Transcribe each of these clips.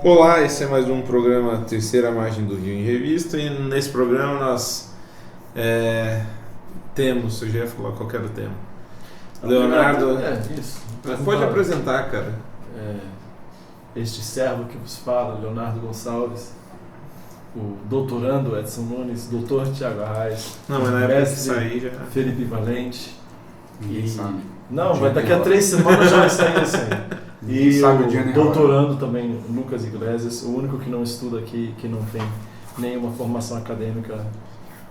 Olá, esse é mais um programa Terceira Margem do Rio em Revista, e nesse programa nós temos, eu já ia falar qual que era o tema. Leonardo, isso. Pode apresentar, cara. Este servo que vos fala, Leonardo Gonçalves, o doutorando Edson Nunes, doutor Tiago Arraes, Não, mas na época que sair já... Felipe Valente. Ninguém sabe. Não, vai daqui a 3 semanas já vai sair assim. E o doutorando também, Lucas Iglesias, o único que não estuda aqui, que não tem nenhuma formação acadêmica,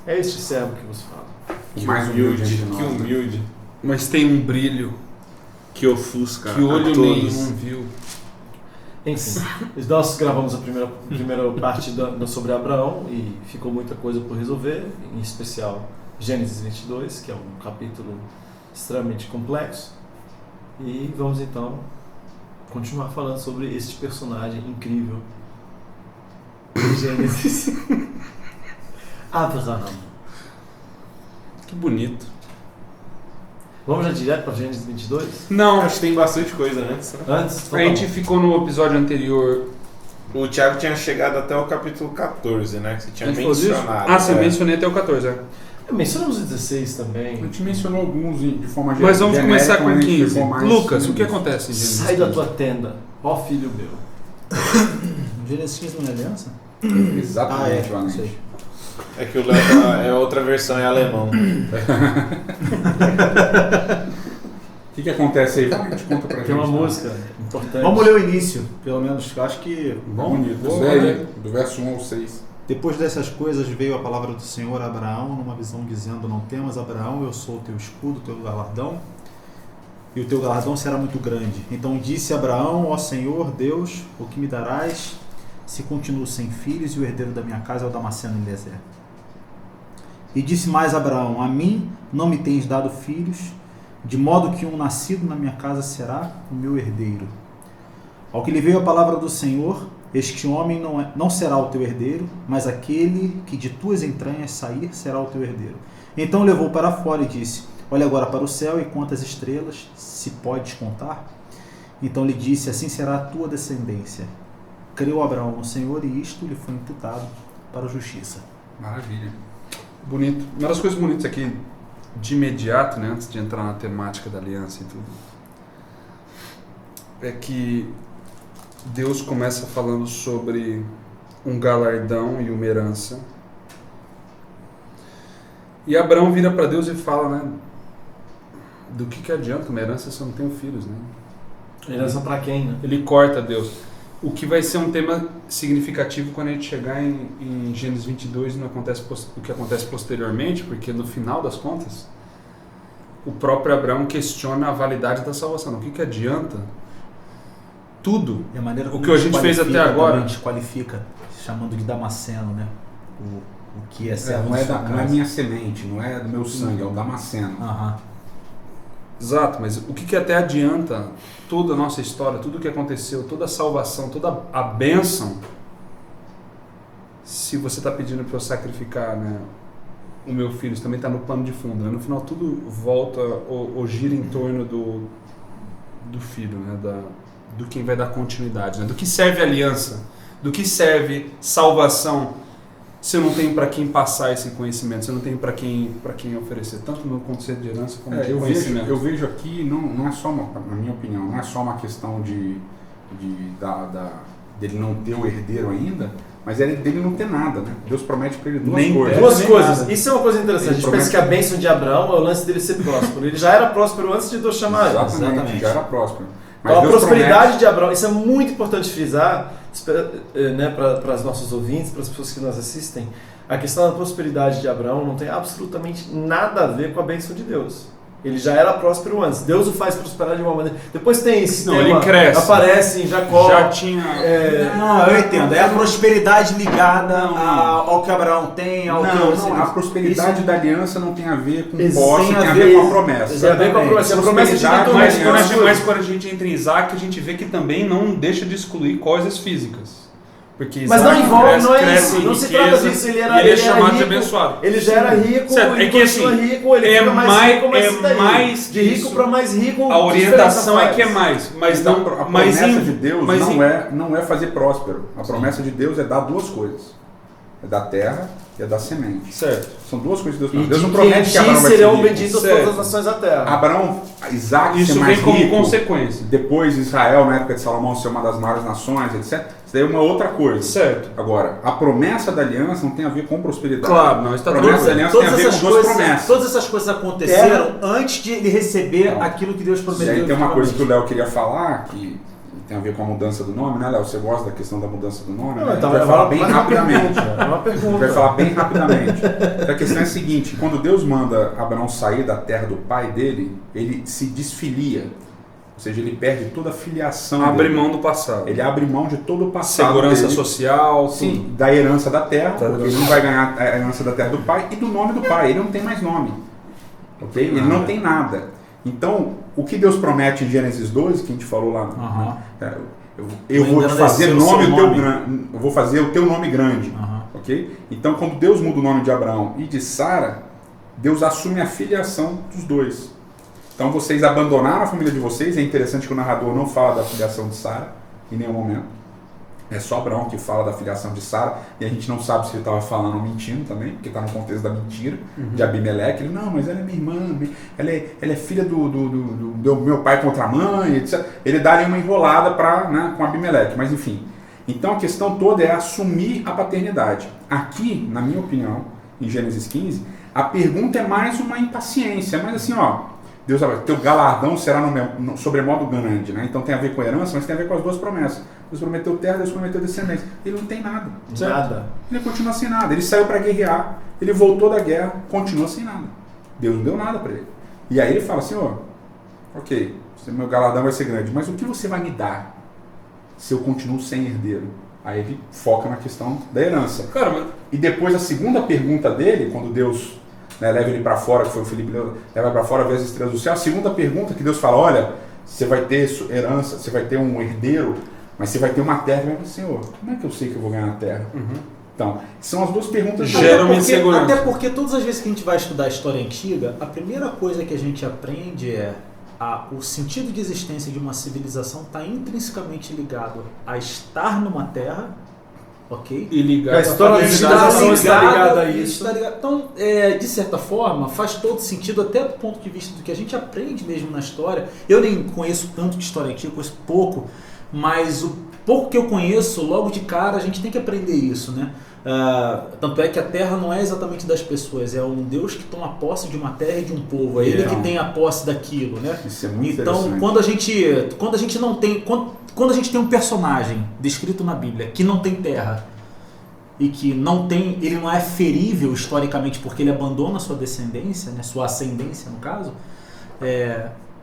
é este servo que vos fala. Que mais humilde, humilde, que humilde. Mas tem um brilho Que ofusca que olho a todos. nenhum viu. Enfim, nós gravamos a primeira parte sobre Abraão e ficou muita coisa por resolver, em especial Gênesis 22, que é um capítulo extremamente complexo. E vamos então continuar falando sobre este personagem incrível de Gênesis. Abraão. Que bonito. Vamos já direto para Gênesis 22? Não, Acho que tem bastante coisa antes, né? Antes? Então a gente ficou no episódio anterior. O Thiago tinha chegado até o capítulo 14, né? Que você tinha A gente falou disso? mencionado. Ah, você mencionei até o 14, mencionamos o 16 A também. gente mencionou alguns de forma Mas vamos começar com a gente 15. ficou mais Lucas, o que simples. acontece em Gênesis Sai da 15? tua tenda, ó filho meu. Gênesis 15 não é aliança? Exatamente, Valente. sei. É que o Léo é outra versão em alemão. O que acontece aí, Valente? Conta pra gente. Tem uma música importante. Vamos ler o início, pelo menos. Eu acho que. Bonito. Vou Lê aí, ler. do verso 1 ao 6. Depois dessas coisas veio a palavra do Senhor a Abraão numa visão dizendo: Não temas, Abraão, eu sou o teu escudo, o teu galardão, e o teu galardão será muito grande. Então disse Abraão: Ó Senhor Deus, o que me darás se continuo sem filhos e o herdeiro da minha casa é o Damasceno em Eliezer? E disse mais Abraão: A mim não me tens dado filhos, de modo que um nascido na minha casa será o meu herdeiro. Ao que lhe veio a palavra do Senhor: Este homem não será o teu herdeiro, mas aquele que de tuas entranhas sair será o teu herdeiro. Então levou para fora e disse: Olha agora para o céu e quantas estrelas se podes contar? Então lhe disse: Assim será a tua descendência. Creu Abraão no Senhor e isto lhe foi imputado para a justiça. Maravilha. Bonito. Uma das coisas bonitas aqui, de imediato, né, antes de entrar na temática da aliança e tudo, é que Deus começa falando sobre um galardão e uma herança. E Abraão vira para Deus e fala, né, do que adianta uma herança se eu não tenho filhos, né? Herança pra quem, né? Ele corta Deus. O que vai ser um tema significativo quando a gente chegar em Gênesis 22 no o que acontece posteriormente, porque no final das contas, o próprio Abraão questiona a validade da salvação. O que adianta tudo E a maneira o como que a gente fez até agora? A gente qualifica, chamando de Damasceno, né? O que é servo Não de é, sua não é casa. minha semente, não é do meu sangue, é o Damasceno. Aham. Exato, mas o que até adianta toda a nossa história, tudo o que aconteceu, toda a salvação, toda a bênção, se você está pedindo para eu sacrificar, né, o meu filho? Isso também está no pano de fundo, né? No final tudo volta ou gira em torno do filho, né, do quem vai dar continuidade, né? Do que serve aliança, do que serve salvação, se eu não tenho para quem passar esse conhecimento, se eu não tenho para quem oferecer, tanto no conceito de herança como de conhecimento. Eu vejo aqui, não é só na minha opinião, não é só uma questão dele não ter o herdeiro ainda, mas é dele não ter nada, né? Deus promete para ele Duas coisas. Isso é uma coisa interessante. A gente promete... pensa que a bênção de Abraão é o lance dele ser próspero. Ele já era próspero antes de Deus chamar ele. Exatamente, já era próspero. Mas Então, a Deus prosperidade de Abraão, isso é muito importante frisar, né, para os nossos ouvintes, para as pessoas que nos assistem. A questão da prosperidade de Abraão não tem absolutamente nada a ver com a bênção de Deus. Ele já era próspero antes. Deus o faz prosperar de uma maneira. Depois tem esse tema, ele cresce. aparece em Jacó. Já tinha... Não, eu entendo. É a prosperidade ligada ao que Abraão tem. A prosperidade da aliança não tem a ver com Isso posse, tem a ver com a promessa. Tem a ver com a promessa. A promessa de Mas quando a gente entra em Isaac, a gente vê que também não deixa de excluir coisas físicas. Porque Mas não Isaac envolve, não é cresce isso. em não se riqueza, trata disso. Ele era e ele é chamado de rico, abençoado. Ele já era rico, Certo, ele é que continua assim, rico, ele fica mais rico, mas isso daí, mais de rico isso. para mais rico. A orientação é que é faz. mais. Mas Então, não, a mas promessa em- de Deus mas em- não é fazer próspero. A promessa de Deus é dar duas coisas. É da terra e é da semente. Certo. São duas coisas que Deus E promete. Deus não de promete que Abraão vai ser serão rico. benditas Certo. todas as nações da terra. Abraão, Isaac Isso ser mais vem como rico, consequência. depois Israel, na época de Salomão, ser uma das maiores nações, etc. Isso daí é uma outra coisa. Certo. Agora, a promessa da aliança não tem a ver com prosperidade. Claro, não, está a promessa tudo da bem. aliança tem a ver com duas promessas. Todas essas coisas aconteceram antes de ele receber Não. aquilo que Deus E prometeu. aí tem uma coisa que o efetivamente. Léo queria falar, que tem a ver com a mudança do nome, né, Léo? Você gosta da questão da mudança do nome? Não, né? então, A gente vai falar bem é uma rapidamente. pergunta, é uma A gente vai pergunta. falar bem rapidamente. A questão é a seguinte: quando Deus manda Abraão sair da terra do pai dele, ele se desfilia. Ou seja, ele perde toda a filiação. Abre dele. mão do passado. Ele abre mão de todo o passado. Segurança dele. social, tudo. Sim, da herança da terra, Tá, porque ele não vai ganhar a herança da terra do pai e do nome do pai. Ele não tem mais nome. Ok? Ele não tem nada. Então, o que Deus promete em Gênesis 12, que a gente falou lá, Aham. eu vou te fazer engrandecer o nome, seu o teu nome. eu vou fazer o teu nome grande. Aham. Ok? Então, quando Deus muda o nome de Abraão e de Sara, Deus assume a filiação dos dois. Então, vocês abandonaram a família de vocês. É interessante que o narrador não fala da filiação de Sara em nenhum momento. É só Abraão que fala da filiação de Sara, e a gente não sabe se ele estava falando ou mentindo também, porque está no contexto da mentira de Abimeleque. Ele, não, mas ela é minha irmã, ela é filha do meu pai contra a mãe, etc. Ele dá ali uma enrolada com Abimeleque, mas enfim. Então a questão toda é assumir a paternidade. Aqui, na minha opinião, em Gênesis 15, a pergunta é mais uma impaciência, mas assim, ó, Deus, teu galardão será sobremodo grande, né? Então tem a ver com a herança, mas tem a ver com as duas promessas. Deus prometeu terra, Deus prometeu descendência. Ele não tem nada. Certo? Nada. Ele continua sem nada. Ele saiu para guerrear, ele voltou da guerra, continua sem nada. Deus não deu nada para ele. E aí ele fala, Senhor, ok, meu galardão vai ser grande, mas o que você vai me dar se eu continuo sem herdeiro? Aí ele foca na questão da herança. Cara, mas E depois a segunda pergunta dele, quando Deus leva ele para fora, que foi o Felipe, leva para fora, vê as estrelas do céu, a segunda pergunta que Deus fala, olha, você vai ter herança, você vai ter um herdeiro, mas você vai ter uma terra. Ele fala, Senhor, como é que eu sei que eu vou ganhar a terra? Então, são as duas perguntas. Gera uma insegurança. Até porque todas as vezes que a gente vai estudar a história antiga, a primeira coisa que a gente aprende é o sentido de existência de uma civilização está intrinsecamente ligado a estar numa terra, ok? e ligar A história da civilização está ligada a isso. Então, de certa forma, faz todo sentido, até do ponto de vista do que a gente aprende mesmo na história. Eu nem conheço tanto de história antiga, conheço pouco, mas o pouco que eu conheço, logo de cara, a gente tem que aprender isso, né? Tanto é que a terra não é exatamente das pessoas, é um Deus que toma posse de uma terra e de um povo, é ele que tem a posse daquilo, né? Isso é muito Então, interessante. quando a gente não tem, quando a gente tem um personagem descrito na Bíblia que não tem terra e que não tem, ele não é ferível historicamente porque ele abandona a sua descendência, né, sua ascendência no caso,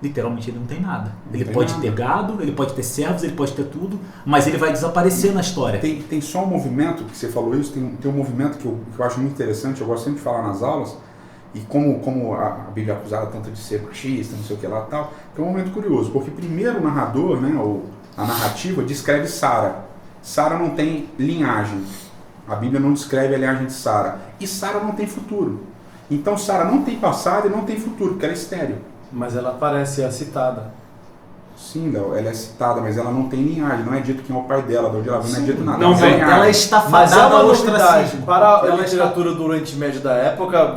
literalmente ele não tem nada. Ele tem pode nada. ter gado, ele pode ter servos, ele pode ter tudo, mas ele vai desaparecer na história. Tem só um movimento, que você falou isso, tem um movimento que eu acho muito interessante, eu gosto sempre de falar nas aulas, e como a Bíblia é acusada tanto de ser machista, não sei o que lá e tal, que é um momento curioso, porque primeiro o narrador, né, ou a narrativa, descreve Sara. Sara não tem linhagem. A Bíblia não descreve a linhagem de Sara. E Sara não tem futuro. Então Sara não tem passado e não tem futuro, porque ela é estéril. Mas ela aparece, é citada. Sim, Léo, ela é citada, mas ela não tem linhagem. Não é dito quem é o pai dela, de onde ela vem, não é dito nada. Não Ela vem. tem linhagem. Ela está Mas é fadada uma ao novidade. ostracismo. Para a Ela literatura do Oriente Médio da época,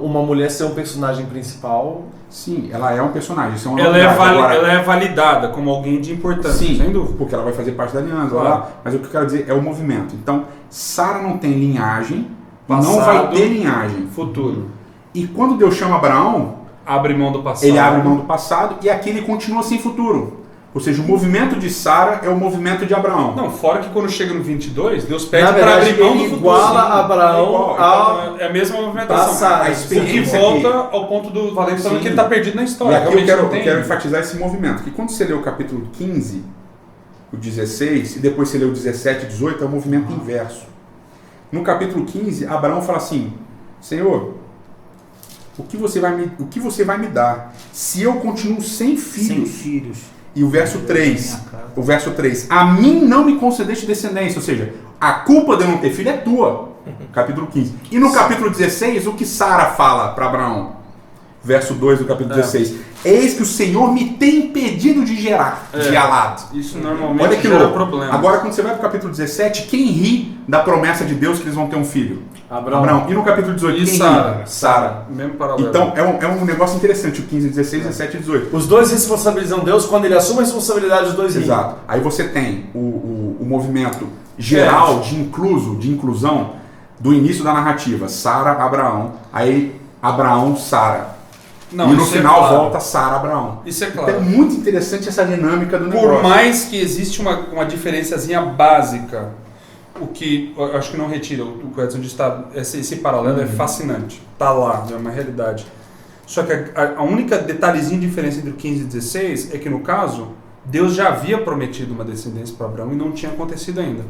uma mulher ser um personagem principal. Sim, ela é um personagem. Isso é uma ela novidade. Agora, ela é validada como alguém de importância, sim, sem dúvida. porque ela vai fazer parte da aliança. Claro. Lá, mas o que eu quero dizer é o movimento. Então, Sara não tem linhagem, e não Passado. vai ter linhagem. Futuro. E quando Deus chama Abraão, Abre mão do passado. ele abre mão do passado e aqui ele continua sem futuro. Ou seja, o movimento de Sara é o movimento de Abraão. Não, fora que quando chega no 22, Deus pede Na para verdade, abrir mão do ele futuro. iguala Sim. Abraão igual. ao... Então, é a mesma movimentação. Passado. A O que experiência volta aqui. ao ponto do Valente falando Sim. que ele está perdido na E história. aqui eu Realmente quero, não tem. quero enfatizar esse movimento, que quando você lê o capítulo 15, o 16, e depois você lê o 17 e 18, é o movimento inverso. No capítulo 15, Abraão fala assim, Senhor, o que você vai me dar se eu continuo sem Sem filhos? filhos. E o verso 3, a mim não me concedeste descendência, ou seja, a culpa de eu não ter filho é tua. Capítulo 15. E no capítulo 16, o que Sara fala para Abraão? Verso 2 do capítulo 16. Eis que o Senhor me tem impedido de gerar, de Alad. Isso normalmente Olha que gera louco. problema. Agora, quando você vai para o capítulo 17, quem ri da promessa de Deus que eles vão ter um filho? Abraão. E no capítulo 18, E quem Sara. ri? Sara. Mesmo paralelo. Então, é um negócio interessante, o 15, 16, 17 e 18. Os dois responsabilizam Deus, quando ele assume a responsabilidade, os dois riem. Exato. Aí você tem o movimento geral de inclusão do início da narrativa. Sara, Abraão. Aí Abraão, Sara. Não, e no isso é final claro. volta Sara, Abraão. Isso é Então claro. é muito interessante essa dinâmica do negócio. Por mais que existe uma diferençazinha básica, o que eu acho que não retira o que o Edson disse, esse paralelo é fascinante. Tá lá, é uma realidade. Só que a única detalhezinho de diferença entre o 15 e 16 é que, no caso, Deus já havia prometido uma descendência para Abraão e não tinha acontecido ainda.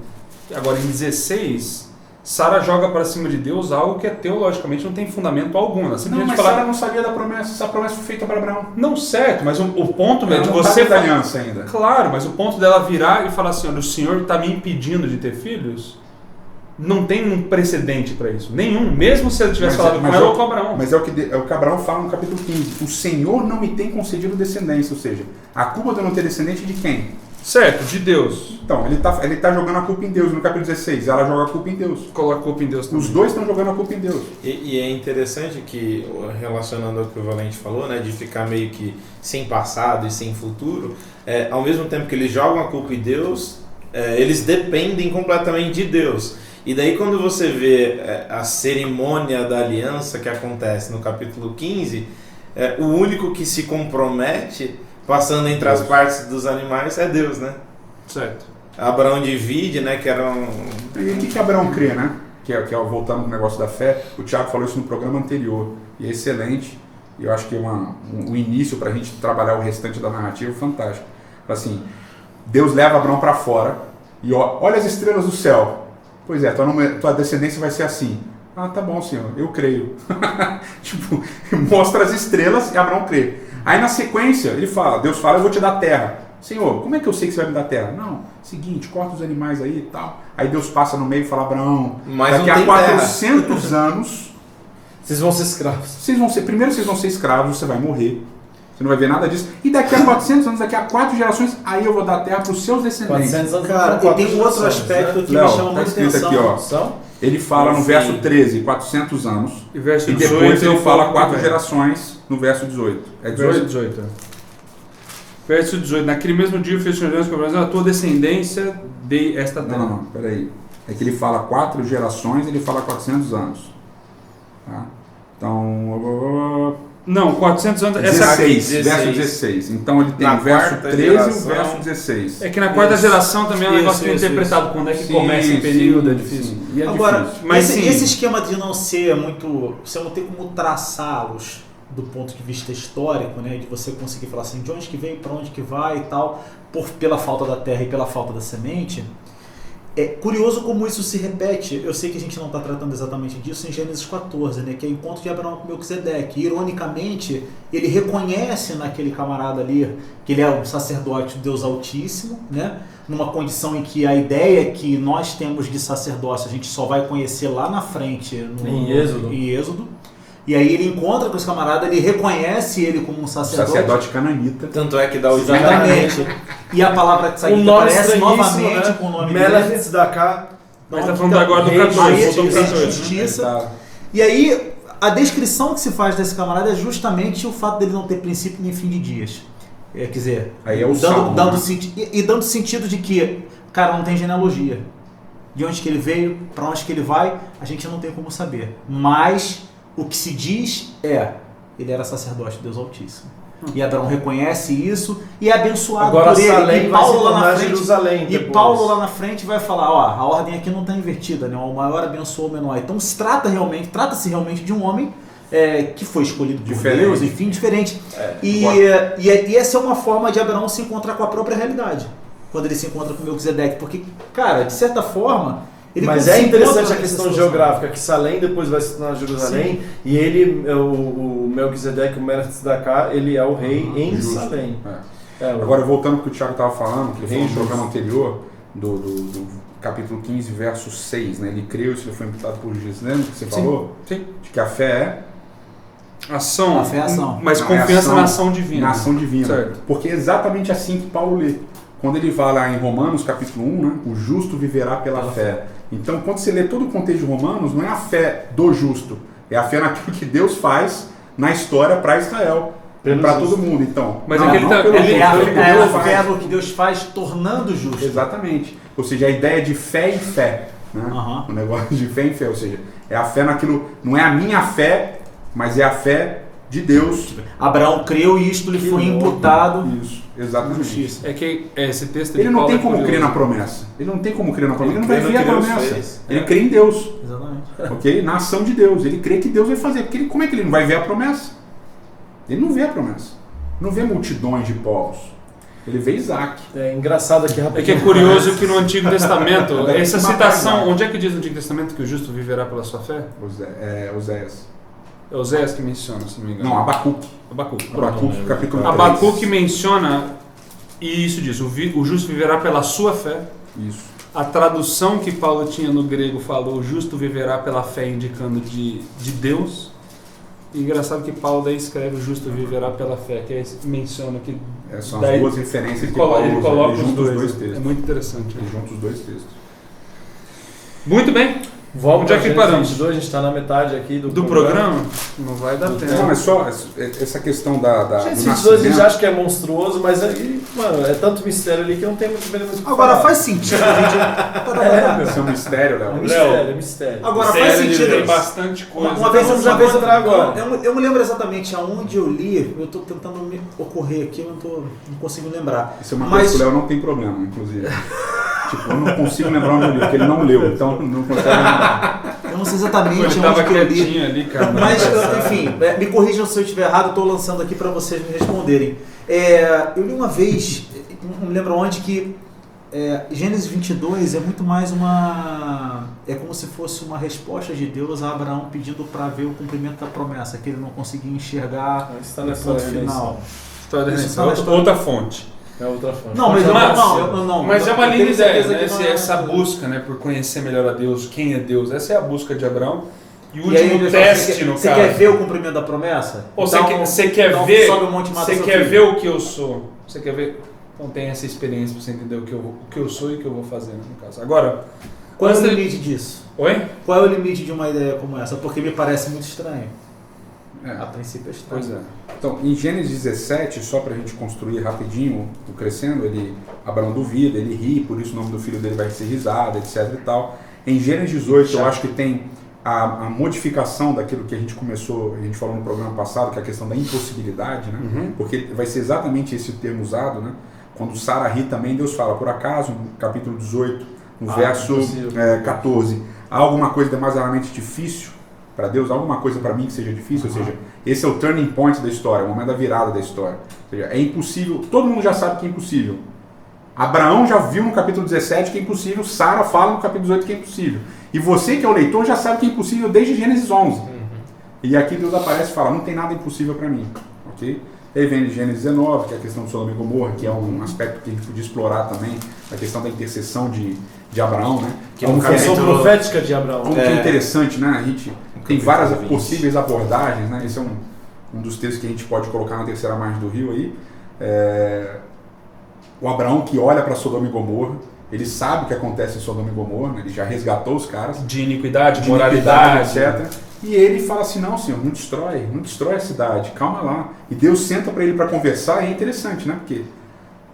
Agora, em 16, Sara joga para cima de Deus algo que teologicamente não tem fundamento algum. Ela Não, simplesmente mas fala, Sara não sabia da promessa. Essa promessa foi feita para Abraão. não, certo, mas o ponto Ela de não você... tá da aliança ainda. Claro, mas o ponto dela virar e falar assim, olha, o Senhor está me impedindo de ter filhos, não tem um precedente para isso. Nenhum, mesmo se ele tivesse falado com ela ou com Abraão. Mas é o que Abraão fala no capítulo 15. O Senhor não me tem concedido descendência. Ou seja, a culpa de eu não ter descendente é de quem? Certo, de Deus. Então, ele tá jogando a culpa em Deus. No capítulo 16, ela joga a culpa em Deus. Coloca a culpa em Deus também. Os dois estão jogando a culpa em Deus. E é interessante que, relacionando ao que o Valente falou, né, de ficar meio que sem passado e sem futuro, ao mesmo tempo que eles jogam a culpa em Deus, eles dependem completamente de Deus. E daí quando você vê a cerimônia da aliança que acontece no capítulo 15, o único que se compromete, passando entre as partes dos animais, é Deus, né? Certo. Abraão divide, né, que era um... E o que Abraão crê, né? Que é voltando no negócio da fé, o Thiago falou isso no programa anterior, e é excelente, e eu acho que é um início para a gente trabalhar o restante da narrativa fantástico. Assim, Deus leva Abraão para fora, e olha as estrelas do céu. Pois é, tua descendência vai ser assim. Ah, tá bom, Senhor, eu creio. Tipo, mostra as estrelas e Abraão crê. Aí na sequência, Deus fala, eu vou te dar terra. Senhor, como é que eu sei que você vai me dar terra? Não, seguinte, corta os animais aí e tal. Aí Deus passa no meio e fala, Abraão, mas daqui a 400 anos, Vocês vão ser escravos. primeiro vocês vão ser escravos, você vai morrer. Você não vai ver nada disso. E daqui a 400 anos, daqui a 4 gerações, aí eu vou dar terra para os seus descendentes. 400 anos. Cara, são e tem um outro gerações, aspecto né? que Léo, me chama tá muita escrito atenção. aqui, ó. São? Ele fala no Sim. verso 13, 400 anos. E verso E 18, depois ele fala fala 4 também. gerações no verso 18. É Verso 18? 18. Verso 18. Naquele mesmo dia fez o Senhor Deus com Abraão, a tua descendência dei esta terra. Não, peraí. É que ele fala 4 gerações, ele fala 400 anos. Tá? Então, Não, 400 anos. 16, aqui, verso 16. Então ele tem Na o verso quarta 13 e o geração. verso 16. É que na quarta Isso. geração também é um negócio Isso, de interpretado quando é que começa Sim, o período, sim, é difícil. sim. E é Agora, difícil. Mas esse, sim. esse esquema de não ser muito... Você não tem como traçá-los do ponto de vista histórico, né? De você conseguir falar assim, de onde que veio, para onde que vai e tal, pela falta da terra e pela falta da semente. É curioso como isso se repete. Eu sei que a gente não está tratando exatamente disso em Gênesis 14, né? Que é o encontro de Abraão com Melquisedeque. Ironicamente, ele reconhece naquele camarada ali que ele é um sacerdote do Deus Altíssimo, né? Numa condição em que a ideia que nós temos de sacerdócio a gente só vai conhecer lá na frente Em Êxodo. em Êxodo. E aí ele encontra com esse camarada, ele reconhece ele como um Sacerdote cananita. Tanto é que dá o Exatamente. E a palavra Um tzaddik nome aparece estranhíssimo, novamente né? com o nome Melech dele. Tzedakah. Mas tá falando agora do Rei 14, Aí, voltou pro fez 14. justiça. Tá. E aí, a descrição que se faz desse camarada é justamente o fato dele não ter princípio nem fim de dias. Quer dizer, Aí é o salmo, dando né? dando sentido de que, cara, não tem genealogia. De onde que ele veio, para onde que ele vai, a gente não tem como saber. Mas o que se diz ele era sacerdote de Deus Altíssimo. E Abraão reconhece isso e é abençoado Agora por ele. Salém E vai se Paulo lá na tornar frente, Jerusalém e depois. Paulo lá na frente vai falar, ó, a ordem aqui não está invertida, né? O maior abençoou o menor. Então trata-se realmente de um homem que foi escolhido por Diferente. Deus, enfim, diferente. E essa é uma forma de Abraão se encontrar com a própria realidade, quando ele se encontra com Melquisedeque, porque, cara, de certa forma, ele Mas se é encontra interessante a nessa questão situação. geográfica, que Salém depois vai se tornar Jerusalém, e ele, o Melquisedeque, o Melech Tzedakah, ele é o rei em Justo. Salém. Agora, voltando ao que o Thiago estava falando, que ele falou no Justo. programa anterior, do capítulo 15, verso 6, né? Ele creu e isso foi imputado por justiça. Lembra que você falou? Sim. De que a fé Ação. A fé é ação. Mas Não, confiança é na ação divina. na ação divina. Certo. Porque é exatamente assim que Paulo lê. Quando ele vai lá em Romanos, capítulo 1, né? O justo viverá pela fé. Então, quando você lê todo o contexto de Romanos, não é a fé do justo, é a fé naquilo que Deus faz na história para Israel, para todo mundo. Então, Mas não, é que ele não tá- pelo ele- justo, É a pelo que Deus faz. fé no que Deus faz tornando justo. Exatamente. Ou seja, a ideia de fé em fé. Né? Aham. O negócio de fé em fé. Ou seja, é a fé naquilo. Não é a minha fé, mas é a fé de Deus. Abraão creu e isto lhe foi imputado. Isso, exatamente. Justiça. É que esse texto Ele de não Paulo tem é como curioso. crer na promessa. Ele não tem como crer na promessa. Ele não Ele vai crê ver a no que Deus promessa. fez. Ele crê em Deus. Exatamente. Ok? Na ação de Deus. Ele crê que Deus vai fazer. Porque como é que ele não vai ver a promessa? Ele não vê a promessa. Não vê multidões de povos. Ele vê Isaac. É engraçado aqui É rapidinho. que é curioso que no Antigo Testamento, essa Uma citação, página. onde é que diz no Antigo Testamento que o justo viverá pela sua fé? Oséias. É Oséias que menciona, se não me engano. Não, Abacuque. Abacuque. Pronto. Abacuque, capítulo 3. Abacuque menciona, e isso diz, o justo viverá pela sua fé. Isso. A tradução que Paulo tinha no grego falou, o justo viverá pela fé, indicando de Deus. E engraçado que Paulo daí escreve, o justo viverá pela fé, que aí menciona que São as daí duas referências ele que Paulo ele usa. coloca Ele os junta dois. textos. É muito interessante. Ele junta os dois textos. Muito bem. Vamos Onde é para que Gênesis paramos? 22, a gente está na metade aqui do Programa? Não vai dar Não, tempo. mas só essa questão do Gênesis nascimento. 22 a gente acha que é monstruoso, mas aí, mano, é tanto mistério ali que não tem muito o que Agora falar. faz sentido a gente. Isso é um mistério, É Léo. mistério, é mistério. Agora faz sentido. Tem bastante coisa. Uma vez Vamos já ver entrar agora. Eu me lembro exatamente aonde eu li, eu estou tentando me ocorrer aqui, eu não consigo lembrar. Isso é uma Mas- coisa que o Léo não tem problema, inclusive. Tipo, eu não consigo lembrar onde eu li, porque ele não leu, então não consegue lembrar. Eu não sei exatamente Ele onde tava que eu li. quietinho ali, cara. Mas, enfim, me corrijam se eu estiver errado, eu estou lançando aqui para vocês me responderem. Eu li uma vez, não me lembro onde, que Gênesis 22 é muito mais uma... É como se fosse uma resposta de Deus a Abraão pedindo para ver o cumprimento da promessa, que ele não conseguia enxergar Isso está no nessa ponto redenção. final. História da Isso redenção. fala história- Outra fonte. É outra fonte. Não, mas Não, Mas é uma eu linda tenho ideia, certeza né? que não é- Essa busca, né, por conhecer melhor a Deus, quem é Deus. Essa é a busca de Abraão. E o E aí último ele fala, teste, no você caso. quer ver o cumprimento da promessa? Ou Então, você quer então ver, sobe o monte e mata você seu quer filho. ver o que eu sou. Você quer ver? Então tem essa experiência para você entender o que eu sou e o que eu vou fazer, né, no caso. Agora, Qual é o antes de- limite disso? Oi? Qual é o limite de uma ideia como essa? Porque me parece muito estranho. A É. princípio é estranho. Pois é. Então, em Gênesis 17, só para a gente construir rapidinho o crescendo, Abraão duvida, ele ri, por isso o nome do filho dele vai ser risada, etc e tal. Em Gênesis 18, eu acho que tem a modificação daquilo que a gente falou no programa passado, que é a questão da impossibilidade, né? Uhum. Porque vai ser exatamente esse o termo usado, né? Quando Sara ri também, Deus fala, por acaso, no capítulo 18, no verso impossível. 14, há alguma coisa demasiadamente difícil para Deus, há alguma coisa para mim que seja difícil, ou seja, esse é o turning point da história, o momento da virada da história. Ou seja, é impossível, todo mundo já sabe que é impossível. Abraão já viu no capítulo 17 que é impossível, Sara fala no capítulo 18 que é impossível. E você que é o leitor já sabe que é impossível desde Gênesis 11. E aqui Deus aparece e fala, não tem nada impossível para mim. Ok? Aí vem Gênesis 19, que é a questão de Sodoma e Gomorra, que é um aspecto que a gente podia explorar também, a questão da intercessão de Abraão, né? Que Como no que é- Canção capítulo- profética de Abraão. como que é interessante, né? A gente tem capítulo várias 20. possíveis abordagens, né? Esse é um dos textos que a gente pode colocar na terceira margem do rio aí. O Abraão que olha para Sodoma e Gomorra, ele sabe o que acontece em Sodoma e Gomorra, né? Ele já resgatou os caras, De iniquidade, de moralidade, iniquidade, etc. E ele fala assim, não senhor, não destrói a cidade, calma lá. E Deus senta para ele para conversar, e é interessante, né? Porque,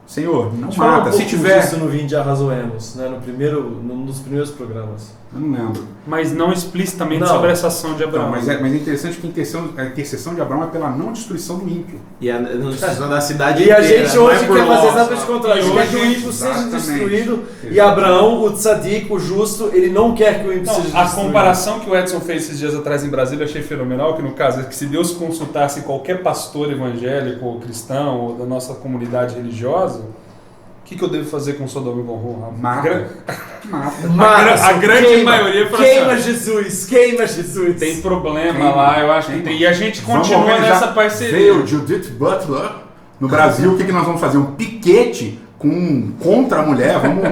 Senhor, não Fala um mata, se pouco tiver... disso no Vinde Arrazoemos, né? Num dos primeiros programas. Eu não lembro. mas não explicitamente Não. sobre essa ação de Abraão. Não, mas é interessante que a intercessão de Abraão é pela não destruição do ímpio. E a destruição da cidade E a inteira, gente não hoje é por quer fazer nós. exatamente o contrário. A gente quer que o ímpio seja Exatamente. destruído. E Abraão, o tzadik, o justo, ele não quer que o ímpio Não, seja a destruído. comparação que o Edson fez esses dias atrás em Brasília eu achei fenomenal, que no caso é que se Deus consultasse qualquer pastor evangélico ou cristão ou da nossa comunidade religiosa, o que eu devo fazer com Sodoma e Gomorra? Mata. A grande maioria fala queima assim, Jesus, queima Jesus. tem problema Queima, lá, eu acho que queima. tem. E a gente Vamos continua organizar. nessa parceria. Veio Judith Butler No Brasil, o que nós vamos fazer? Um piquete contra a mulher, vamos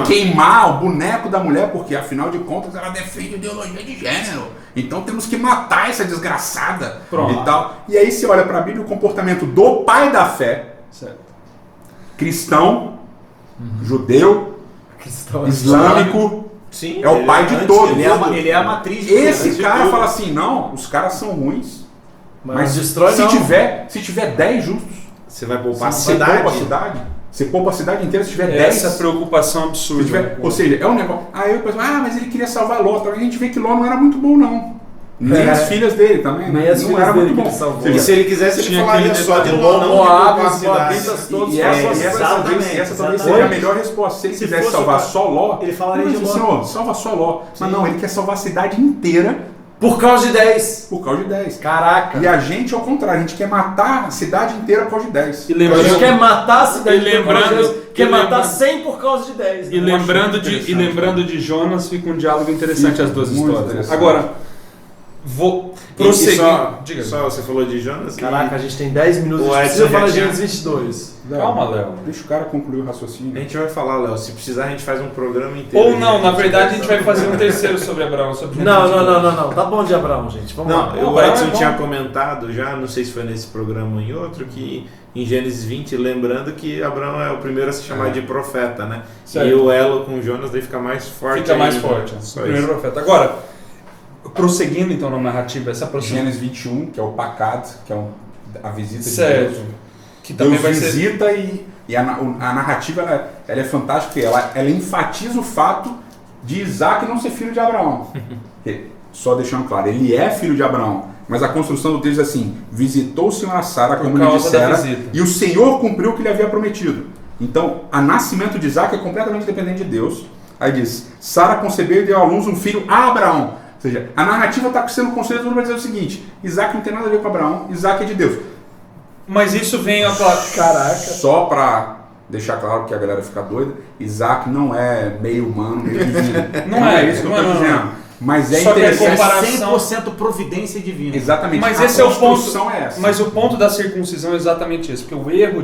queimar o boneco da mulher, porque afinal de contas ela defende ideologia de gênero. Então temos que matar essa desgraçada. Pronto. E tal. E aí você olha para a Bíblia, o comportamento do pai da fé, Certo. cristão, judeu, islâmico, Sim, é o pai de todos. Ele é a matriz. Esse cara fala assim, não, os caras são ruins, mas destrói se não. tiver 10 justos, você vai poupar a você poupa a cidade. cidade. Você poupa a cidade inteira se tiver 10. Essa preocupação absurda. Se tiver, ou seja, é um negócio. Aí eu penso, mas ele queria salvar Ló. A gente vê que Ló não era muito bom, não. Nem as filhas dele também. Nem né? as não filhas era dele muito que bom. ele salvou. Ou seja, E se ele quisesse, ele Tinha falaria aquele só de detalhe. Ló, não de Moab, poupar a os cidade. moabitas todos. E essa Exatamente, talvez exatamente. seja a melhor resposta. Se ele Se quisesse fosse salvar pra- só Ló, ele falaria mas, de Ló. Senhor, salva só Ló. Mas não, ele quer salvar a cidade inteira Por causa de 10. por causa de 10. Caraca. E a gente, ao contrário, a gente quer matar a cidade inteira por causa de 10. E A gente lembrando, quer matar a cidade E lembrando- quer e matar lembrando- 100 por causa de 10. e lembrando de Jonas, fica um diálogo interessante as duas Muito histórias. interessante. Agora, vou E prosseguir. Diga. Só você falou de Jonas. Caraca, a gente tem 10 minutos. O A gente precisa Edson falar já de tinha- Gênesis 22. Calma, Léo. Deixa o cara concluir o raciocínio. A gente vai falar, Léo. Se precisar, a gente faz um programa inteiro. Ou não, na verdade a gente vai fazer um terceiro sobre Abraão. Sobre Não. Tá bom de Abraão, gente. Vamos lá. Não, o Abraão Edson é bom. tinha comentado já, não sei se foi nesse programa ou em outro, que em Gênesis 20, lembrando que Abraão é o primeiro a se chamar de profeta, né? Certo. E o elo com Jonas daí fica mais forte. Fica mais ainda. forte. Só O primeiro isso. profeta. Agora, prosseguindo então na narrativa, essa aproximação. Gênesis 21, que é o Pacad, que é a visita Certo. de Deus. Que também Deus vai ser. visita e a narrativa ela é fantástica, porque ela enfatiza o fato de Isaac não ser filho de Abraão. Só deixando claro, ele é filho de Abraão, mas a construção do texto é assim: visitou o Senhor a Sara, Por como lhe causa da dissera, visita. e o Senhor cumpriu o que lhe havia prometido. Então, o nascimento de Isaac é completamente dependente de Deus. Aí diz: Sara concebeu e deu à luz um filho a Abraão. Ou seja, a narrativa está sendo construída para dizer o seguinte: Isaac não tem nada a ver com Abraão, Isaac é de Deus. Mas isso vem a Caraca. Só para deixar claro que a galera fica doida, Isaac não é meio humano, meio divino. Não é, isso que eu não é, estou não. dizendo. Mas é Só que a interessante. comparação- 100% providência divina. Exatamente. Mas a esse é o ponto. construção é essa. Mas o ponto da circuncisão é exatamente esse, porque o erro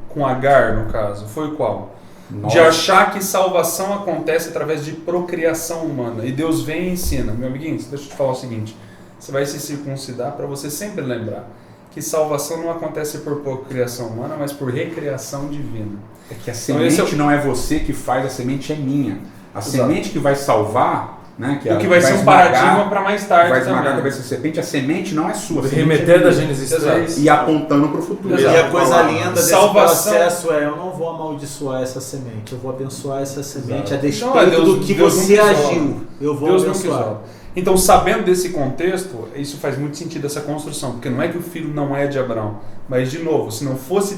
com Agar, no caso, foi qual? Nossa. De achar que salvação acontece através de procriação humana. E Deus vem e ensina. Meu amiguinho, deixa eu te falar o seguinte: você vai se circuncidar para você sempre lembrar que salvação não acontece por procriação humana, mas por recriação divina. É que a Então, esse semente não é você que faz, a semente é minha. A semente que vai salvar, né, O que vai ser um paradigma para mais tarde vai esmagar a também. cabeça da serpente, a semente não é sua. A semente Remeter é da minha. Gênesis Exato. 3. E apontando para o futuro. E a coisa Palavra. linda desse Salvação. processo é: eu não vou amaldiçoar essa semente, eu vou abençoar essa semente a Então, despeito Deus- do que Deus não você quis agiu. Eu vou Deus não quis abençoar. algo. Então, sabendo desse contexto, isso faz muito sentido, essa construção, porque não é que o filho não é de Abraão, mas, de novo, se não fosse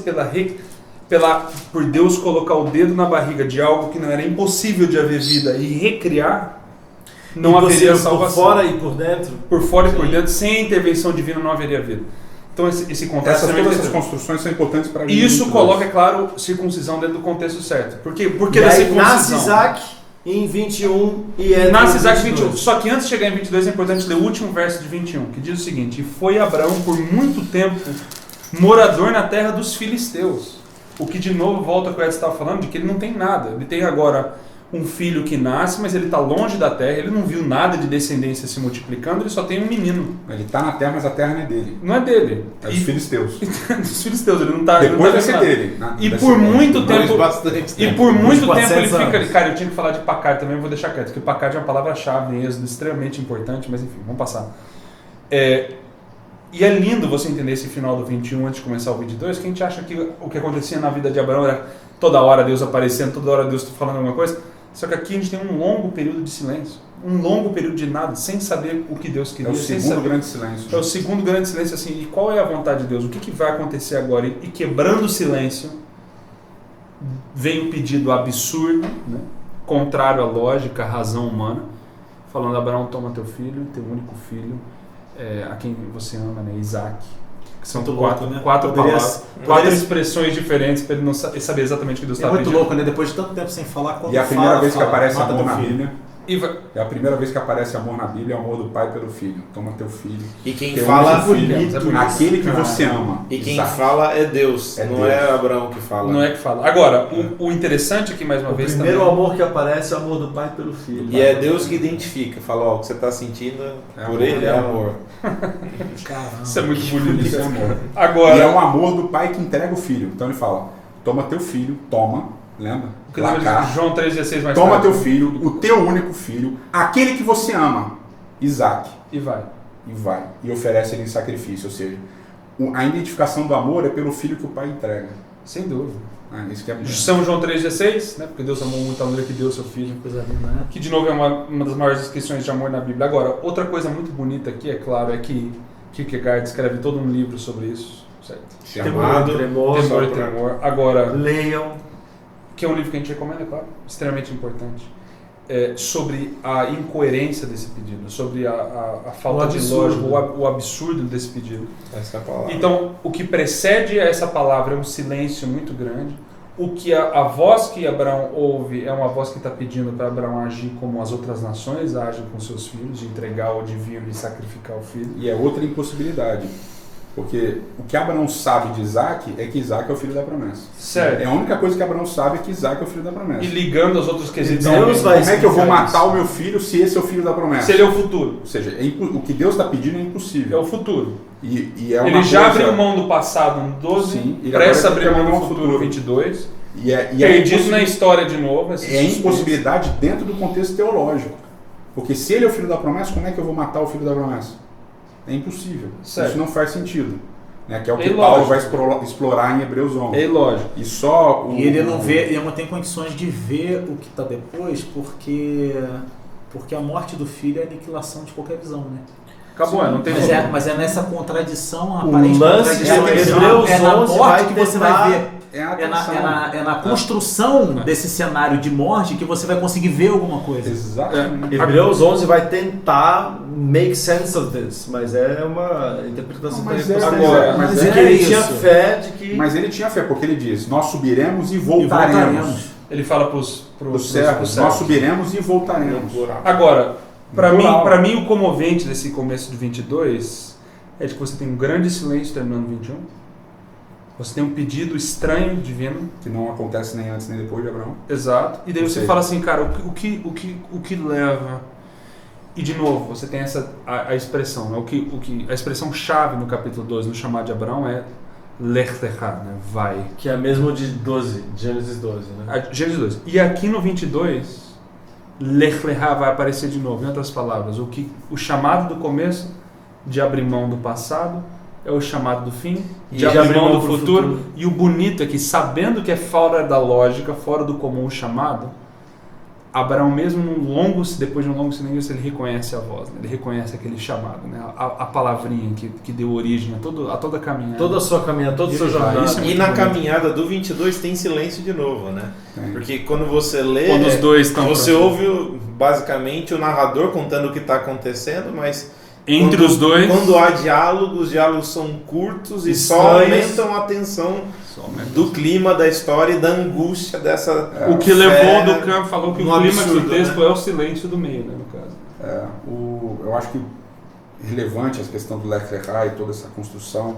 por Deus colocar o dedo na barriga de algo que não era impossível de haver vida e recriar, não haveria Impossível salvação. por fora e por dentro. Por fora e por dentro, sem a intervenção divina, não haveria vida. Então, esse contraste também Todas é essas interessante. construções são importantes para E isso coloca, é claro, circuncisão dentro do contexto certo. Por quê? Porque E da aí circuncisão. nasce Isaac em 21 e é Nasce em Isaac 22. 21. Só que antes de chegar em 22 é importante ler o último verso de 21, que diz o seguinte: e foi Abraão por muito tempo morador na terra dos filisteus. O que de novo volta ao que o Edson estava falando, de que ele não tem nada. Ele tem agora um filho que nasce, mas ele está longe da terra, ele não viu nada de descendência se multiplicando, ele só tem um menino. Ele está na terra, mas a terra não é dele. Não é dele. É dos filisteus. Dos filisteus, ele não está. Depois vai ser dele. E por muito tempo. Bastante E tempo. por muito tempo 400 ele fica ali. anos. Cara, eu tinha que falar de Pacard também, eu vou deixar quieto, porque Pacard é uma palavra-chave em Êxodo, extremamente importante, mas enfim, vamos passar. E é lindo você entender esse final do 21 antes de começar o 22, que a gente acha que o que acontecia na vida de Abraão era toda hora Deus aparecendo, toda hora Deus falando alguma coisa. Só que aqui a gente tem um longo período de silêncio, um longo período de nada, sem saber o que Deus É queria. o sem segundo saber. grande silêncio. É o segundo grande silêncio, assim, e qual é a vontade de Deus? O que vai acontecer agora? E quebrando o silêncio, vem o pedido absurdo, né? Contrário à lógica, à razão humana, falando: Abraão, toma teu filho, teu único filho, a quem você ama, né? Isaac. Que são Muito quatro, louco, né? quatro Poderia- palavras, poderia- quatro expressões diferentes para ele não saber exatamente o que Deus É está muito pedindo. louco, né? Depois de tanto tempo sem falar, quando E a primeira fala, vez que fala, aparece mata amor teu na filho. Bíblia É a primeira vez que aparece amor na Bíblia, é o amor do pai pelo filho. Toma teu filho. E quem Teu fala único filho, bonito aquele que você ama. e quem Isaac. fala é Deus, É não Deus. é Abraão que fala. Não é que fala. Agora, o interessante aqui, mais uma O vez, primeiro também, amor que aparece é o amor do pai pelo filho. E é Deus que identifica, fala, ó, o que você está sentindo por ele é amor. Caramba. isso é muito bonito. Isso é amor. Agora, E é um amor do pai que entrega o filho. Então ele fala, toma teu filho, toma, lembra? que lembra Placar. de João 3,16 mais Toma tarde. teu filho, o teu único filho, aquele que você ama, Isaac, E vai. e vai. E oferece ele em sacrifício. Ou seja, a identificação do amor é pelo filho que o pai entrega. Sem dúvida. Isso que é bonito. São João 3,16, né? Porque Deus amou muito a mulher que deu seu filho. Coisa linda, né? Que de novo é uma das maiores descrições de amor na Bíblia. Agora, outra coisa muito bonita aqui, é claro, é que Kierkegaard escreve todo um livro sobre isso, certo? Chamado Tremor, Temor e Tremor. Agora, leiam. que é um livro que a gente recomenda, é claro, extremamente importante, sobre a incoerência desse pedido, sobre a falta de lógica, o absurdo desse pedido. Essa é a palavra. Então, o que precede a essa palavra é um silêncio muito grande. O que a voz que Abraão ouve é uma voz que está pedindo para Abraão agir como as outras nações agem com seus filhos, de entregar o divino e sacrificar o filho. E é outra impossibilidade. Porque o que Abraão sabe de Isaac é que Isaac é o filho da promessa. Sério. É a única coisa que Abraão sabe é que Isaac é o filho da promessa. E ligando aos outros quesitos. Deus também. vai Como é que eu vou explicar matar isso. o meu filho se esse é o filho da promessa? Se ele é o futuro. Ou seja, o que Deus está pedindo é É impossível. o futuro. E é uma Ele já coisa- abriu mão do passado no 12, Sim, ele presta agora abrir tem que mão abrir do mão do futuro futuro. 22. E é Perdido impossível- na história de novo. esse É suspense. impossibilidade dentro do contexto teológico. Porque se ele é o filho da promessa, como é que eu vou matar o filho da promessa? É impossível. Certo. Isso não faz sentido. Né? Que é o que É Paulo vai ilógico. explorar em Hebreus 11. É ilógico. E só o... E ele não vê, ele não tem condições de ver o que está depois, porque a morte do filho é a aniquilação de qualquer visão, né? Acabou, não tem Mas é nessa contradição, O aparente lance contradição. de Hebreus É na 11 morte vai que você tentar- vai ver. É a É atenção. na construção desse cenário de morte que você vai conseguir ver alguma coisa. Exatamente. Hebreus 11 vai tentar make sense of this, mas é uma interpretação Não, mas que ele é- agora, mas de é que ele isso. tinha fé de que Mas ele tinha fé, porque ele diz, nós subiremos e E voltaremos. Ele fala para os Os servos, nós subiremos e voltaremos. Agora, para Plural. mim o comovente desse começo de 22 é de que você tem um grande silêncio terminando 21. Você tem um pedido estranho divino. Que não acontece nem antes nem depois de Abraão. Exato. E daí Ou você seja- fala assim, cara, o que leva... E de novo, você tem a expressão, né? A expressão chave no capítulo 12, no chamado de Abraão, é Lech Lecha, né? Vai. que é mesmo de 12, Gênesis 12, né? Gênesis 12. E aqui no 22, Lech Lecha vai aparecer de novo. Em outras palavras, o chamado do começo de abrir mão do passado é o chamado do fim, de abrir mão do pro futuro. E o bonito é que, sabendo que é fora da lógica, fora do comum o chamado, Abraão mesmo depois de um longo silêncio, ele reconhece a voz, né? Ele reconhece aquele chamado, né? a palavrinha que deu origem a toda a caminhada. Toda a sua caminhada, todo o seu Ah, jornada. isso é E na caminhada do 22 tem silêncio de novo, né? Tem. Porque quando você lê, Quando os dois estão você próximos. ouve basicamente o narrador contando o que está acontecendo, mas Entre quando- os dois, quando há diálogo, os diálogos são curtos e só Estranhos. aumentam a tensão do clima da história e da angústia dessa. o que fé levou do campo falou que o no clímax do absurdo, texto né? é o silêncio do meio, né, no caso. Eu acho que relevante essa questão do Lech Lecha e toda essa construção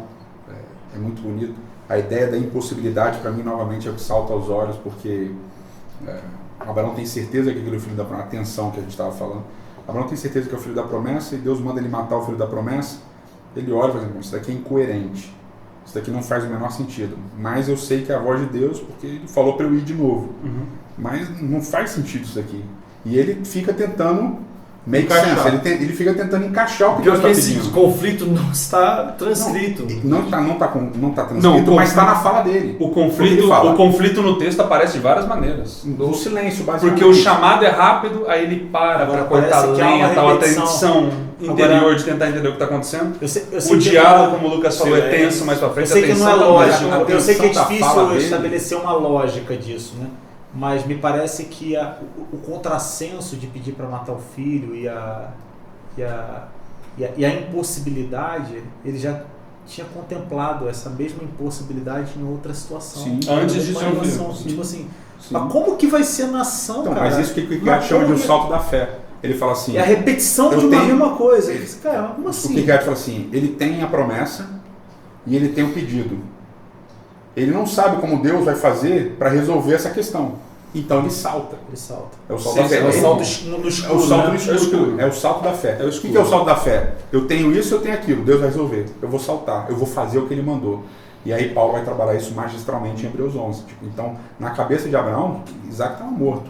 é muito bonito. A ideia da impossibilidade, para mim, novamente, é o que salta aos olhos, porque Abraão tem certeza que aquele é o filho da promessa, a tensão que a gente estava falando. Abraão tem certeza que é o filho da promessa e Deus manda ele matar o filho da promessa. Ele olha e fala assim, isso daqui é incoerente, isso daqui não faz o menor sentido, mas eu sei que é a voz de Deus porque ele falou para eu ir de novo. Mas não faz sentido isso daqui. E ele fica tentando make Encaixar. sense, ele fica tentando encaixar o que Pior Deus que está esse pedindo. conflito não está transcrito. Não tá transcrito, Não, o mas está na fala dele. O Porque ele fala. conflito no texto aparece de várias maneiras. O silêncio, basicamente. Porque o chamado é rápido, aí ele para Agora cortar parece que há lenha, uma tal, a repetição. tensão interior Agora- de tentar entender o que está acontecendo. Eu sei O que diálogo, como o Lucas falou, é silêncio. tenso mais pra Eu frente. sei a que não é tensão lógico, a eu sei que é tensão da difícil fala dele- estabelecer uma lógica disso, né? Mas me parece que o contrassenso de pedir para matar o filho e a impossibilidade, ele já tinha contemplado essa mesma impossibilidade em outra situação. Sim. Antes de Uma ser um relação, filho. tipo assim, Sim. Mas como que vai ser nação, Então, cara? mas isso que o Kierkegaard chama de um salto da fé. Ele fala assim... É a repetição eu de uma tenho- mesma coisa. Ele diz, cara, como O assim? Kierkegaard fala assim, ele tem a promessa e ele tem o pedido. Ele não sabe como Deus vai fazer para resolver essa questão. Então ele salta. Ele salta. É o salto Sim, da fé. É o Ele- salto no É escuro, o salto né? no escuro. É o salto da fé. É o O escuro. que é o salto da fé? Eu tenho isso, eu tenho aquilo. Deus vai resolver. Eu vou saltar. Eu vou fazer o que ele mandou. E aí Paulo vai trabalhar isso magistralmente em Hebreus 11. Então, na cabeça de Abraão, Isaac estava morto.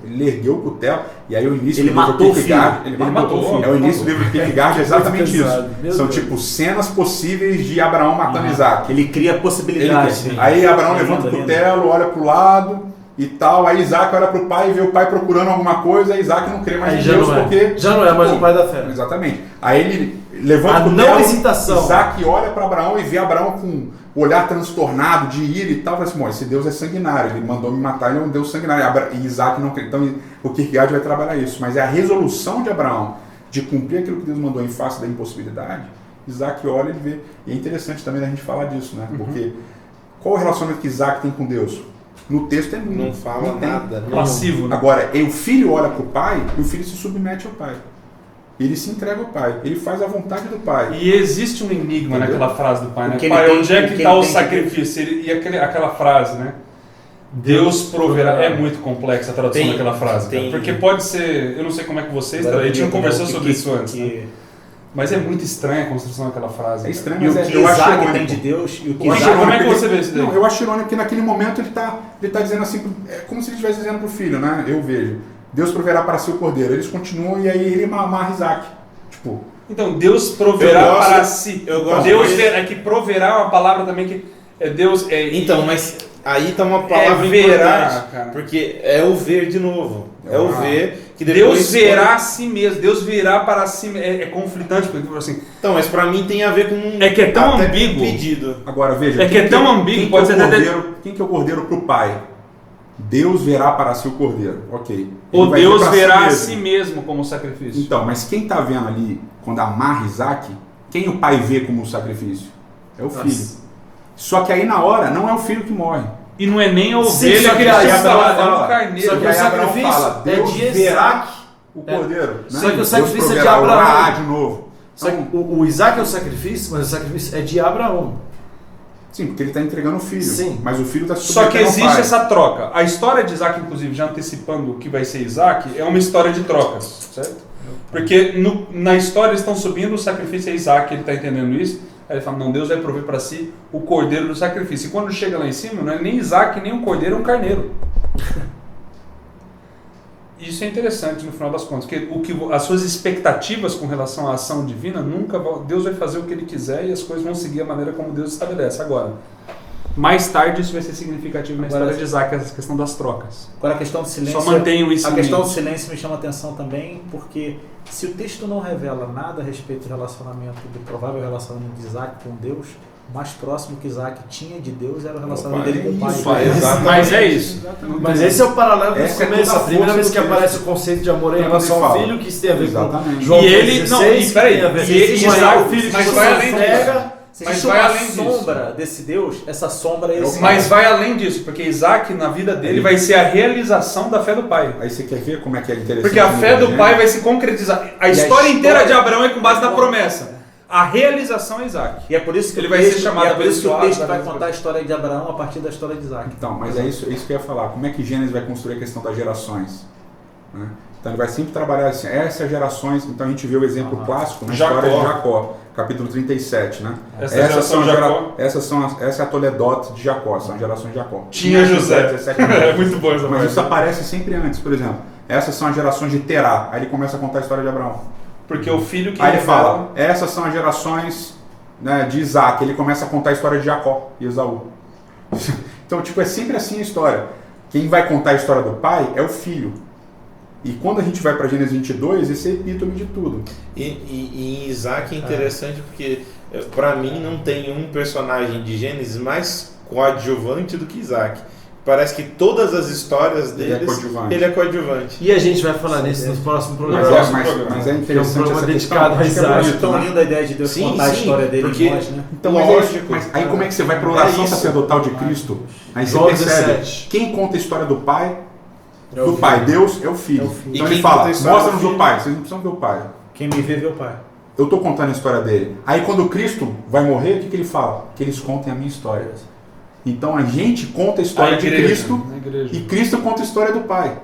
Ele ergueu o cutelo. E aí o início Ele do livro matou o Kierkegaard... filho. Ele matou o filho. É o início do livro Kierkegaard, é exatamente Pesado. isso. Meu São Deus. tipo cenas possíveis de Abraão matando Isaac. Ele cria possibilidades. Ele- Aí Abraão Lindo, levanta o lindo. cutelo, olha pro lado e tal. Aí Isaac olha pro pai e vê o pai procurando alguma coisa. Aí Isaac não crê mais Aí em já Deus não é. porque. Já não é mais o pai da fé. Exatamente. Aí ele levanta A o cutelo. não hesitação. Isaac olha para Abraão e vê Abraão com o olhar transtornado de ira e tal. Fala assim: esse Deus é sanguinário. Ele mandou me matar, ele é um Deus sanguinário. E Isaac não crê. Então o Kierkegaard vai trabalhar isso. Mas é a resolução de Abraão de cumprir aquilo que Deus mandou em face da impossibilidade. Isaac olha e vê. E é interessante também a gente falar disso, né? Porque qual o relacionamento que Isaac tem com Deus? No texto é Não fala tem. nada. Não. Passivo, né? Agora, o filho olha para o pai e o filho se submete ao pai. Ele se entrega ao pai. Ele faz a vontade do pai. E existe um enigma Entendeu? naquela frase do pai, né? O que ele Pai, tem- onde é o que que está ele o tem que- sacrifício? E aquela frase, né? Deus proverá. É muito complexa a tradução Tem- daquela frase. cara. tem- Porque pode ser. Eu não sei como é que vocês. Agora A gente não eu queria conversou ver sobre isso antes. Né? Mas é muito estranha a construção daquela frase. É estranho, E o mas que eu acho Isaac irônico. tem de Deus e o que Eu acho Isaac... Como é que irônico você vê isso daí? Não, eu acho irônico que naquele momento ele tá dizendo assim, é como se ele estivesse dizendo pro filho, né? Eu vejo. Deus proverá para si o cordeiro. Eles continuam e aí ele amarra Isaac. Tipo, Então, Deus proverá Eu gosto- para si. eu gosto Deus desse- verá, é que proverá é uma palavra também que é Deus. Então, mas aí tá uma palavra verá, importante. cara. Porque é o ver de novo. É o ver que depois... Deus verá a si mesmo. Deus virá para si mesmo. É conflitante, porque assim. Então, mas pra mim tem a ver com um... É que é tão até com ambíguo. um pedido. agora veja. É que é tão ambíguo, quem pode que é ser o até- cordeiro, quem que é o cordeiro pro pai? Deus verá para si o cordeiro. Ok. Ele Ou vai Deus ver para verá a mesmo. si mesmo como sacrifício. Então, mas quem está vendo ali, quando amarra Isaac, quem o pai vê como sacrifício? É o filho. Só que aí na hora, não é o filho que morre. E não é nem a Sim, ovelha só que que aí está Abraão lá, é fala, um carneiro. só que E aí o Abraão sacrifício fala, é Deus de verá Isaac. o cordeiro. né? Só que o Deus sacrifício é de proverá o Abraão. Ra de novo. Só que o Isaac é o sacrifício, mas o sacrifício é de Abraão. Sim, porque ele está entregando o filho. Sim. Mas o filho está se Só que submetendo ao existe pai. essa troca. A história de Isaac, inclusive, já antecipando o que vai ser Isaac, é uma história de trocas, certo? Porque na história eles estão subindo, o sacrifício é Isaac, ele está entendendo isso. Aí ele fala, não, Deus vai prover para si o cordeiro do sacrifício. E quando chega lá em cima, não é nem Isaac, nem um cordeiro, é um carneiro. Isso é interessante no final das contas, porque as suas expectativas com relação à ação divina, nunca Deus vai fazer o que Ele quiser e as coisas vão seguir a maneira como Deus estabelece. Agora, mais tarde isso vai ser significativo na Agora, história de Isaac, essa questão das trocas. Agora a questão do silêncio... Só mantenham isso A em questão do mente. silêncio me chama atenção também, porque se o texto não revela nada a respeito do relacionamento, do provável relacionamento de Isaac com Deus, o mais próximo que Isaac tinha de Deus era o relacionamento dele com o pai. Isso, exatamente. Mas é isso. Mas esse é o paralelo desse Essa é começo. toda A a primeira força vez do que texto. aparece o conceito de amor em Quando relação ele ao fala. filho, que isso tem a ver com Exatamente. João E ele- 3,16, não, e peraí, tem a ver e ele- com Isaac, o filho que mas você vai além entrega. Se Mas existe vai uma além disso. sombra desse Deus, essa sombra é esse Mas pai. vai além disso, porque Isaac, na vida dele, vai ser a realização da fé do pai. Aí você quer ver como é que é interessante. Porque a fé do né? pai vai se concretizar. A história inteira de Abraão é com base na promessa. A realização é Isaac. E é por isso que Ele o vai texto, ser chamado e é por isso que o abençoado, texto vai abençoado. contar a história de Abraão a partir da história de Isaac. Então, mas é isso que eu ia falar. Como é que Gênesis vai construir a questão das gerações? Né? Então ele vai sempre trabalhar assim, essas gerações. Então a gente vê o exemplo clássico na Jacó. história de Jacó, capítulo 37, né? Essa geração de Jacó. Essa é a Toledote de Jacó, são as gerações de Jacó. Tinha José. 17 É muito bom essa Mas parte. isso aparece sempre antes, por exemplo. Essas são as gerações de Terá. Aí ele começa a contar a história de Abraão. Porque o filho que Aí ele revela- fala, essas são as gerações, né, de Isaac. Ele começa a contar a história de Jacó e Esaú. Então, tipo, é sempre assim a história. Quem vai contar a história do pai é o filho. E quando a gente vai para Gênesis 22, esse é epítome de tudo. E em Isaac é interessante porque, pra mim, não tem um personagem de Gênesis mais coadjuvante do que Isaac. parece que todas as histórias Ele é deles, coadjuvante. ele é coadjuvante. E a gente vai falar nisso nos próximos programas. Mas é interessante programa essa dedicado questão. a Acho que é Isaac. bonito, Tão né? linda a ideia de Deus Sim, contar a sim, história dele porque- em nós, né? Então, Lógico. mas aí como é que você vai para a oração É isso. sacerdotal de Cristo? Aí você João percebe, 17. quem conta a história do Pai, É o do filho. Pai, Deus é o Filho. É o filho. Então E ele quem fala, conta a história mostra-nos do o filho? Pai, vocês não precisam ver o Pai. Quem me vê, vê o Pai. Eu estou contando a história dele. Aí quando Cristo vai morrer, o que ele fala? Que eles contem a minha história. Então a gente conta a história de Cristo Na igreja. e Cristo conta a história do Pai.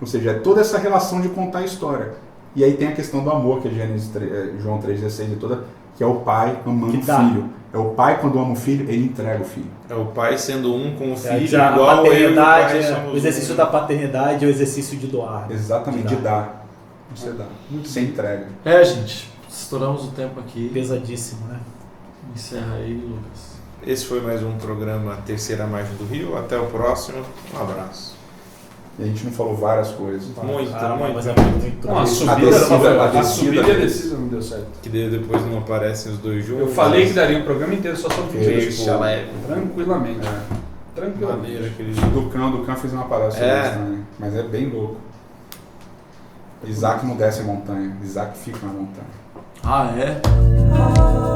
Ou seja, é toda essa relação de contar a história. E aí tem a questão do amor, que é João 3,16 e toda, que é o pai amando Que o dá. filho. É o pai, quando ama o filho, ele entrega o filho. É o pai sendo um com o filho, Já a igual eu e o pai paternidade, somos o exercício um. da paternidade é o exercício de doar. Exatamente, De de dar. Você dá. Você entrega. Gente, estouramos o tempo aqui. Pesadíssimo, né? Encerra aí, Lucas. Esse foi mais um programa Terceira Margem do Rio. Até o próximo. Um abraço. E a gente não falou várias coisas. Muito, muito. Mas é muito Não, a muito- subida, descida, a subida e a descida não deu certo. Que depois não aparecem os dois juntos. Eu falei que daria um programa inteiro só sobre vídeo. Deixa leve. Tranquilamente. É. Tranquilamente. Maneiro aquele Do Cão fez uma parada sobre É. isso também. Mas é bem louco. Isaac não desce a montanha. Isaac fica na montanha. Ah, é?